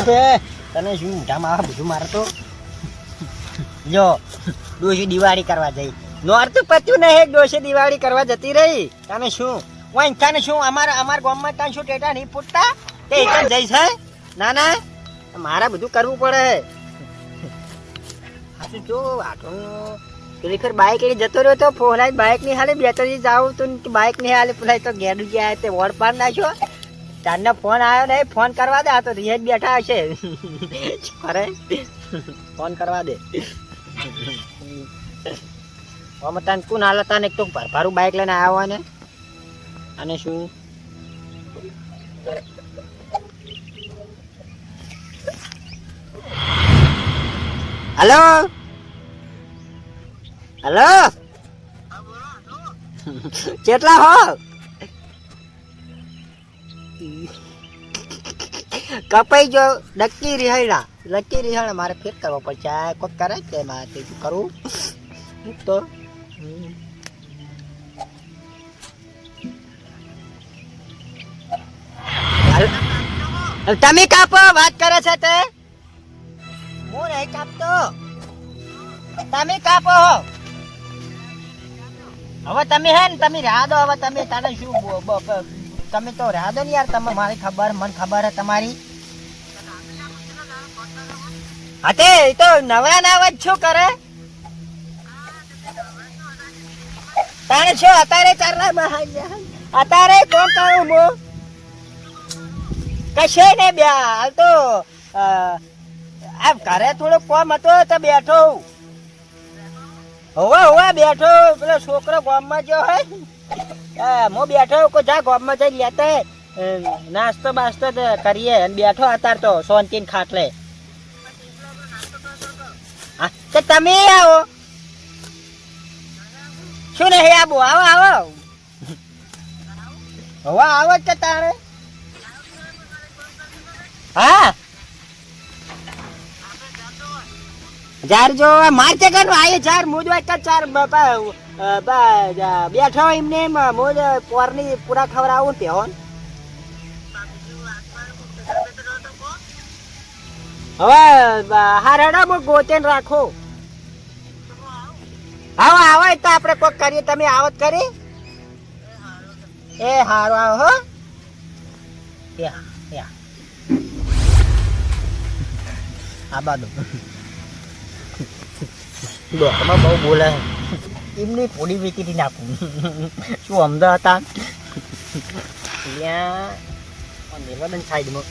તને શું મોઢામાં આવે બધું મારે તો જો ડોશી દિવાળી કરવા જઈ નોરતું પત્યું નહીં ડોશી દિવાળી કરવા જતી રહી તને શું ઓય તને શું અમાર ગામમાં તને શું ટેટા નહીં ફૂટતા તે એકમ જઈ છે ના ના મારે બધું કરવું પડે હાચું જો આટલો ખરેખર બાઇક લઈ જતો રહ્યો તો ફોલાઈ બાઇક ની હાલે બેટરી જાવ તો બાઇક ની હાલે ફોલાઈ તો ગેડું ગયા તે વોડ પાડ નાખ્યો તારને ફોન આવ્યો નહીં ફોન કરવા દે આ તો રિયજ બેઠા હશે અરે ફોન કરવા દે અમે તને કોણ હાલ તને એક તો ભરભારું બાઇક લઈને આવ્યો ને અને શું હલો હલો કેટલા હો કપાઈ જો લકી રિહાણા મારે ફેર કરવો પડશે કોક કરે કે મારે શું કરવું તો તમે કાપો વાત કરે છે તે હું નહીં કાપતો તમે કાપો હવે તમે હે ને તમે રહ્યા દો હવે તમે તારે શું તમે તો રહ્યા દો ને યાર તમે મારી ખબર મને ખબર હે તમારી હા તે તો નવરા ના અવાજ શું કરે તારે શું અત્યારે અત્યારે કોણ કરું હું કશે ને બે હાલ તો આ ઘરે થોડો કોમ હતો તો બેઠો હોવા બેઠો પેલો છોકરો ગામમાં જો હે હું બેઠો કોઈ જા ગામમાં જઈ લેતા નાસ્તો બાસ્તો કરીએ અને બેઠો અત્યારે તો શાંતિને ખાટલે હા તો તમે આવો શું નહીં આવો આવો કે તારે હા જાર જો માર ચગન આયે ચાર મોજ વાય ચાર બેઠો એમને મોજ પોરની પૂરા ખવરાવું તે હોન હવે હારડા મો ગોતેન રાખો આવો તો આપણે કોક કરીએ તમે આવત કરી એ હારો આવો હો યા આ બાદો ડોક્ટરમાં બહુ બોલે એમની પોડી વેચી નાખું શું અમદાવાદ ત્યાં નિર્વાદન સાઈડમાં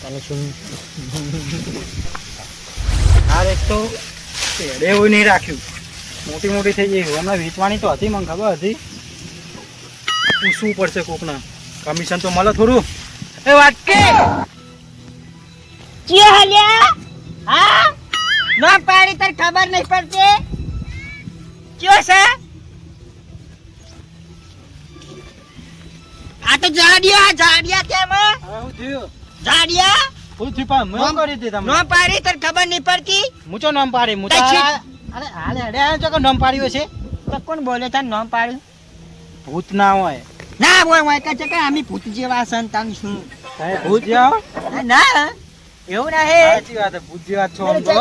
અને શું આ એક તો એવું નહીં રાખ્યું મોટી થઈ ગઈ હમણાં વેચવાની તો હતી મને ખબર હતી પૂછવું પડશે કોકના કમિશન તો મળે થોડું એ વાટકે ચિયો હાલ્યા હા ના પાડી તાર ખબર નહીં પડતી ચિયો છે આ તો જાડિયા તેમાં હું થયું જાડિયા હું થયું પણ મેં કરી હતી તમને ના પાડી તાર ખબર નહીં પડતી મૂચો નામ પાડી મૂચો અરે હાલે અડે ચોકો નામ પાડ્યો છે તો કોણ બોલે તાર નામ પાડ્યું ભૂત ના હોય ના હોય કે કે અમે ભૂત જેવા સંતાન શું ભૂત જાઓ ના એવું ના હે સાચી વાત ભૂત જેવા છો આમ તો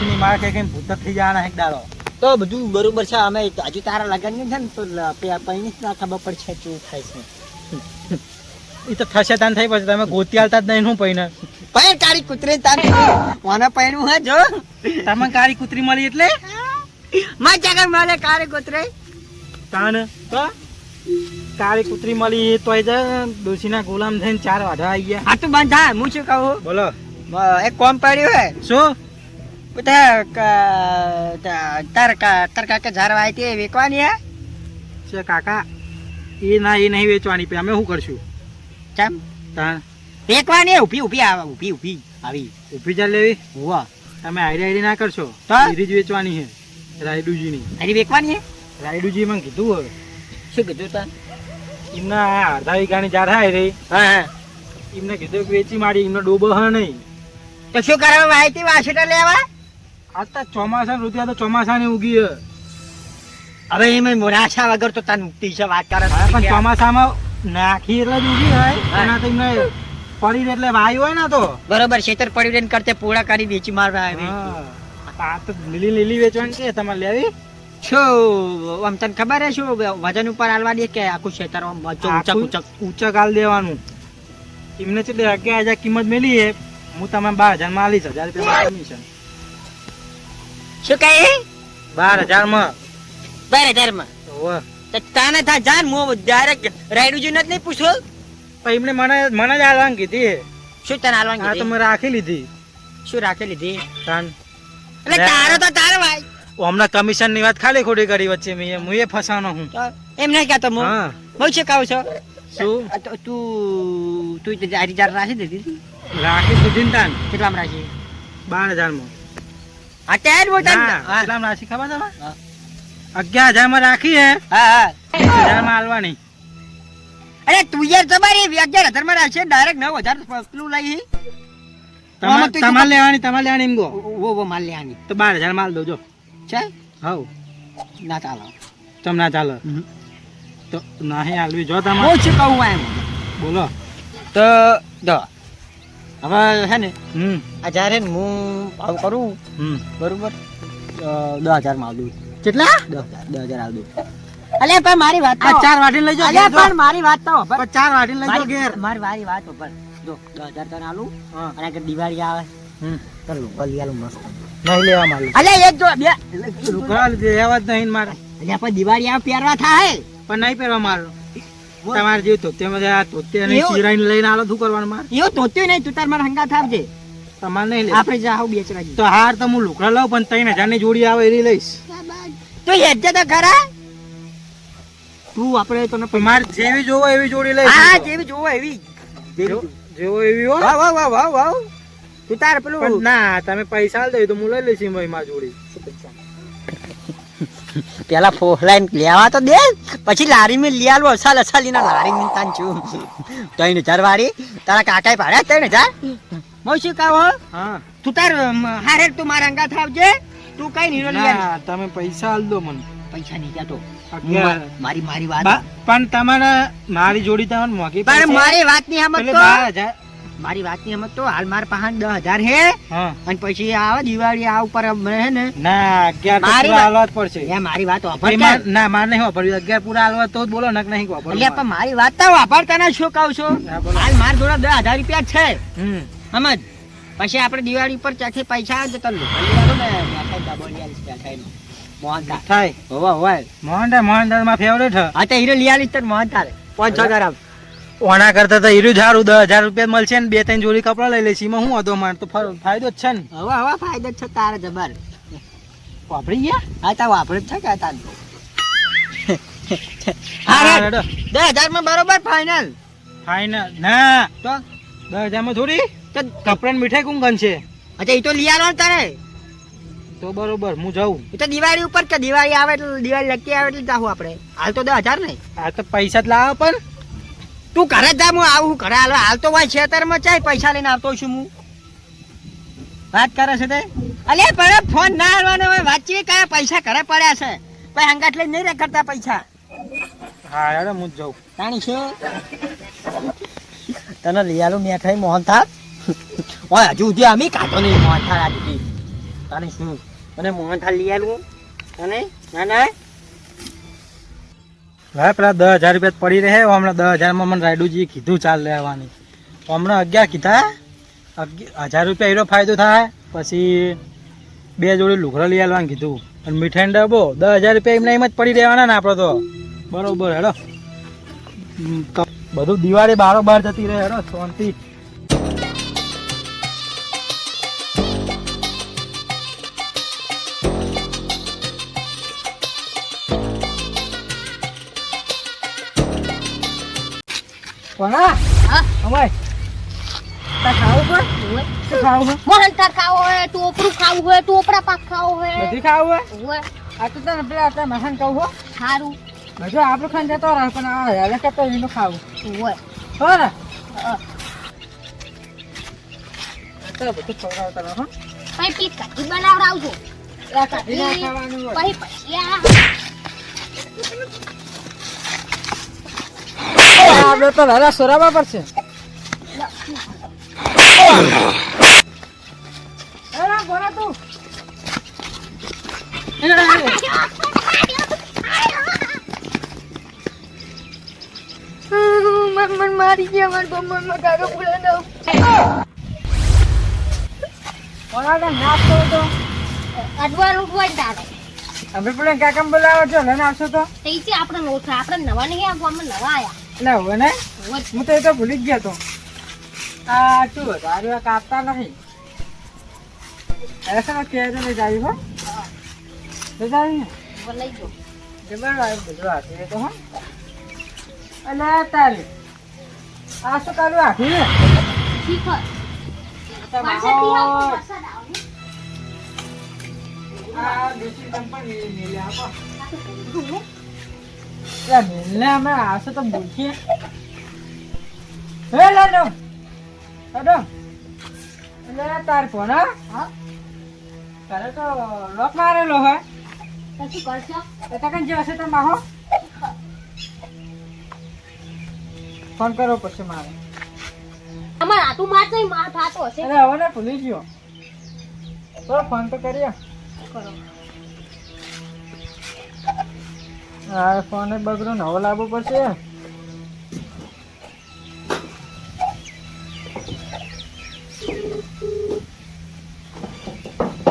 ની માર કે કઈ ભૂત થઈ જવાના એક દાડો તો બધું બરોબર છે અમે હજુ તારા લગન ને છે ને તો પૈણી ના ખબર પડશે શું થાય છે એ તો થશે તાન થઈ પછી તમે ગોતી આલતા જ નહીં હું પૈને પૈણ કાળી કૂતરી તાન મને પૈણું હે જો તમે કાળી કૂતરી મળી એટલે માં જગર મારે કાળી કૂતરી તાન તો કાળી કૂતરી મળી તોય જ ડોશીના ગુલામ થઈને 4 વાઢા આવી ગયા આ તો બંધા હું શું કહું બોલો એક કોમ પડ્યું હે શું તાર કાકા ઝારવા આવી તે વેચવાની હે છે કાકા એ નહીં વેચવાની પછી અમે શું કરશું કેમ તાન વેચવાની ઊભી આવી ઊભી ચાલ લેવી વાહ તમે આઈડી ના કરશો તો? બીજી જ વેચવાની છે રાયડુજીની હરી વેચવાની હે રાયડુજી મને કીધું હવે શું કીધું તા એમના અડધા વીઘાની जार થાય રે હા એમને કીધું કે વેચી મારી એમનો ડોબો હ નહીં તો શું કરવા માહિતી વાસેટા લેવા આ તો ચોમાસા ઋતુ તો ચોમાસાની ઉગી હે હવે એમાં મોરાશા વગર તો તને મુક્તિ છે વાત કરે પણ ચોમાસામાં નાખી એટલે જ ઉગી હોય એના તો એમને પડી ને એટલે વાયુ હોય ને તો બરોબર ખેતર પડ્યું રહીને કરતે પૂરા કરી વેચી મારવા આવી હા. આ તો લીલી લીલી વેચવાની છે તમારે લેવી શું આમ તને ખબર હે શું વજન ઉપર હાલવા દે કે આખું ખેતર આમ ઊંચક ઊંચક ઊંચક હાલ દેવાનું એમને છે 11,000 કિંમત મેલી છે હું તમે 12,000 માં આલીશ 1,000 રૂપિયા કમિશન શું કહે 12,000 માં 12,000 માં ઓવે. તો તાને થા જાન હું ડાયરેક્ટ રાયડુજી નથી નહીં પૂછો પણ એમને મને જ હાલવાનું કીધી શું તને હાલવાનું આ તો કીધી? મેં રાખી લીધી શું રાખી લીધી તાન એટલે તારો તો તારો ભાઈ હમણાં કમિશન ની વાત ખાલી ખોટી કરી વચ્ચે હું એ ફસાનો હું તો એમ નહીં કહેતો હું હા બહુ છે કહું છો શું તો તું તો જારી જાર રાખી દીધી રાખી દીધી ને તાન કેટલામાં રાખી 12,000 માં હા ત્યાં બોલતા ના, હા કેટલામાં રાખી ખબર તમે હા. 11,000 માં રાખી હે હા 1,000 માં હાલવાની અરે તું યાર તમારી 11,000 માં રાખશે ડાયરેક્ટ 9,000 પેલું લઈ તમારે લેવાની એમ ગો વો માલ લે આની તો 12,000 માલ દો જો છે હવ ના ચાલો તમ ના ચાલે તો નહીં હાલવી જો તમે હું શું કહું એમ બોલો તો જો હવે હે ને હમ આ જ્યારે ને હું ભાવ કરું હમ બરોબર 10,000 માં આવું કેટલા 10,000 આવું અલે પણ મારી વાત આ 4 વાટીને લઈ અલે જાઓ પણ મારી વાત તો પણ 4 વાટીને લઈ જાઓ ઘેર મારી વાત ઉપર જો 10,000 તને આલું હા અને કે દિવાળી આવે હમ તો લુગો લઈ આલું મસ્ત નહીં લેવા માલ અલે એક જો બે લુકડા લેવા જ નહીં મારે અલે પણ દિવાળી આવે પહેરવા થાય પણ નહીં પહેરવા મારો તમારે જે ધોતે મજા આ ધોતે અને એવું? શિરાઈને લઈને આલો શું કરવાનું મારે એવું તોત્યું નહીં તું તાર મારા હંગાથ આવજે તમારે નહીં લે આપણે જાવ બેચરા તો હાર તો હું લુકડા લઉં પણ 3,000 ની જોડી આવે એરી લઈશ તો હેજે તો ખરા તું આપણે તને પણ મારે જેવી જોવો એવી જોડી લઈશ હા હું તો. જેવી જોવો એવી જેવો એવી હો વાહ વાહ વાહ વાહ વાહ તું તાર પણ પેલું ના તમે પૈસા આલ દે તો હું લઈ લઈશ એમાં મારી જોડી પેલા ફોહલાઈન લેવા તો દે પછી લારી માં લઈ આલવો અસાલી ના લારી માં તાન છું 3,000 વાળી તારા કાકાએ ભાડ્યા 3,000 હું શું કહું હા તું તાર હારે તું મારા અંગાથ આવજે તું કઈ નહીં લઈ આલ ના તમે પૈસા આલ દો મને પૈસા નહીં કહેતો અગિયાર. મારી વાત પણ તમારે મારી જોડી તમને મોંઘી પણ પડશે. મારી વાત ની સમજ એટલે તો 12,000 મારી વાત ની સમજ તો હાલ માર પાસે 10,000 હે હા અને પછી આવે દિવાળી આ ઉપર હે ને ના 11 તો મારી પૂરા વાત- હાલવા જ પડશે એ મારી વાત વાપર ભાઈ ના માર નહીં વાપરવી 11 પૂરા હાલવા તો જ બોલો નક નહીં વાપરવું એટલે પણ મારી વાત તો વાપરતા ના શું કહું છું હા, બોલો. હાલ માર જોડે 10,000 રૂપિયા છે હમ સમજ પછી આપણે દિવાળી પર ચાખી પૈસા આવે તો લઈ આલો ને મીઠાઈ ડબોલી આલીશ મીઠાઈનો. મોહનથાળ થાય હોવે હોવે મોહનદાર માં ફેવરેટ હ હા તો હીરો લઈ આલીશ તને મોહનથાળ 5,000 આપ ઓના કરતા તો હીરું ઝાડું 10,000 રૂપિયા મળશે ને 2-3 જોડી કપડા લઈ લઈશ એમાં હું હતો માર તો ફાયદો જ છે ને હવે હવે ફાયદો જ છે તારે જબર વાપરી ગયા હા તો વાપરે જ છે કે તાર હા, હા હેડો. 10,000 માં બરોબર ફાઇનલ ફાઇનલ ના તો 10,000 માં થોડી તો કપડા ને મીઠાઈ કોણ ગણશે અચ્છા એ તો લઈ આલો ને તારે તો બરોબર હું જાઉં એ તો દિવાળી ઉપર કે દિવાળી આવે એટલે દિવાળી લકી આવે એટલે જાહું આપણે હાલ તો 10,000 નહીં આ તો પૈસા જ લાવો પણ તું ઘરે જા હું આવું ઘરે હાલ તો ભાઈ ખેતરમાં ચાય પૈસા લઈને આવતો છું હું વાત કરે છે તે અલે પણ ફોન ના આવવાનો હોય વાતચીત કરે પૈસા ઘરે પડ્યા છે ભાઈ હંગાટ લઈને નહીં કરતા પૈસા હા યાર હું જ જાઉં તાણી છે તને લઈ આલું મીઠાઈ મોહનથાળ ઓય હજુ સુધી અમે કાઢો નહીં મોહનથાળ આ સુધી તાણી શું મને મોહનથાળ લઈ આલું તને ના ના હવે પેલા 10,000 રૂપિયા પડી રહે હમણાં 10,000 માં મને રાયડુજી કીધું ચાલ લેવાની હમણાં 11 કીધા 1,000 રૂપિયા એનો ફાયદો થાય પછી 2 જોડી લુગડા લઈ આવવાનું કીધું અને મીઠાઈ ડબ્બો 10,000 રૂપિયા એમને એમ જ પડી રહેવાના ને આપણે તો બરોબર હેડો બધું દિવાળી બારોબાર જતી રહે હેડો શાંતિ કોના હા અમાય તા ખાવું પર શું ખાવું છે મોહનથાળ ખાવો હોય ટોપરું ખાવું હોય ટોપરા પાક ખાવો હોય બધી ખાવું હે હોય આ તો તને પેલા આ મહાન કહું હો સારું જો આપણું ખાન જતો રહે પણ આ હેલે કે તો એનું ખાવું હોય હો ને હા. તો બધું ખવડાવતા રહો હો પછી પીક કાઢી બનાવડાવજો આ કાઢી ના ખાવાનું હોય પછી પૈસા આપણે તો લાલા સોરાવા પડશે લ- બોલા તું મન મારી ગયા માર બમ્મમાં કાકા બોલે દો બોલા નાસ્તો તો અડવા ઉઠવાય તારે અમે પેલા કાકા બોલાવો છો લઈને આવશો તો તે છે આપણે ઓછા આપણે નવા નહીં આ ગામમાં નવા આયા એટલે હવે ને હું તો એ તો ભૂલી જ ગયો તો આ શું વધારે કાપતા નહીં એસા કે લઈ જાય હો લઈ જાય ને લઈ જો જબર આવ્યું બધું હાથી તો હો અલે તારી આ શું કાલું હાથી ને શીખર તમારો વરસાદ આવે આ દેશી કંપની મેલે આપો ને લા મેલે અમે આસો તો બોલીએ હે લાડો લાડો એટલે તાર ફોન હા તારે તો લોક મારેલો હે પછી કરશો એ તો કઈ જશે તો માહો ફોન કરો પછી મારે અમાર આટું માર નહીં માર થાતો હશે અરે હવે ને ભૂલી ગયો તો ફોન તો કરીએ કરો આ ફોન બગડો નવો લાવવો પડશે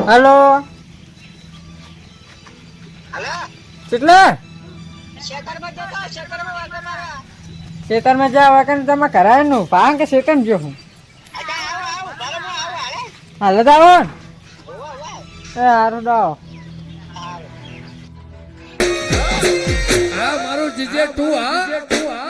હેલો કેટલા ખેતરમાં જા વાકન તમે કરાય નું પાંગ કે સેકન જો હું હાલ તો આવો એ હારું દાવ આ મારું જીજે તું હા